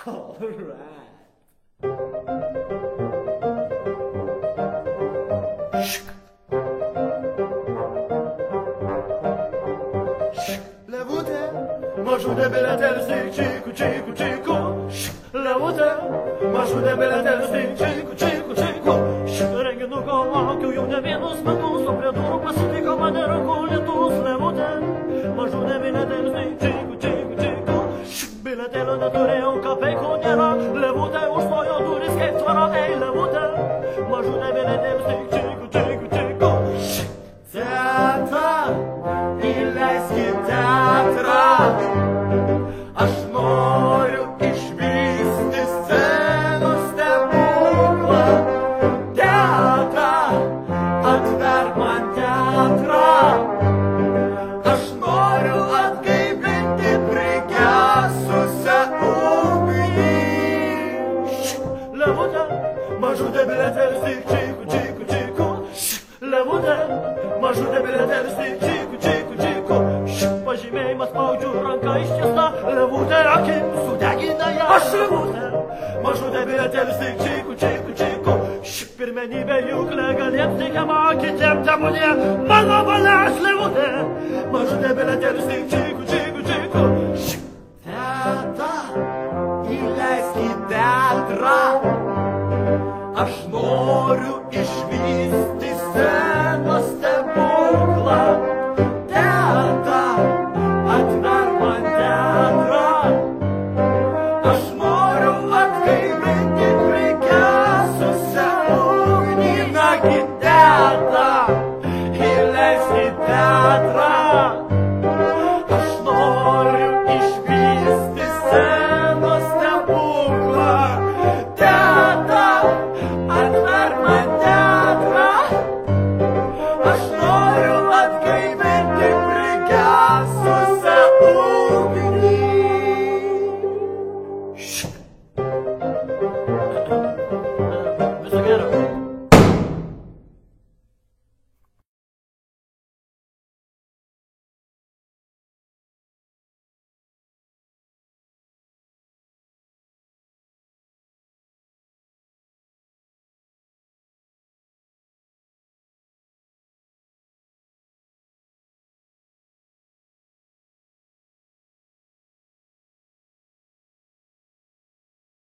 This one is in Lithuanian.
All right. Левуте, можу де белетер стик, чику, чику, чику. Левуте, можу де белетер стик, чику, чику, чику. Renginu kolakiu, jau ne vienus metus, o prie durų pasitiko mane rankų lietus. Levutė, mažų ne bilietėlius, tai čiku, čiku, čiku. Bilietėlių neturėjau, kapeikų nėra. Levutė užstojo duris kaip tvara, ei levutė. Mažų ne bilietėlius, tai čiku, čiku, čiku. Teta, įleiskit teatrą. Aš noriu išvysti scenos stebuklą. Teatrą, atverk man teatrą. Aš noriu atgaivinti prigesusią ugnį. Levutė, mažutė bilietėlius, tai čiku, čiku, čiku. Levutė, mažutė bilietėlius, tai čiku, čiku, čiku. Pažymėjimas spaudžiu, ranka ištiesta. Levutė akim sudegina ją. Aš levutė, mažutė bilietėlius, tai čiku, čiku, čiku. Pirmenybė juk legaliems teikiama, kitiem tebūnie mano valia. Aš levutė, mažutė bilietėlius, tai čiku, čiku, čiku. Teta, įleiskit teatrą. Aš noriu išvysti scenos stebuklą. Teta, atverk man teatrą. Aš noriu atgaivinti prigesusią ugnį. Nagi teta, įleiskit teatrą. Aš noriu išvysti scenos stebuklą. Teta, atverk man teatrą. Aš noriu atgaivinti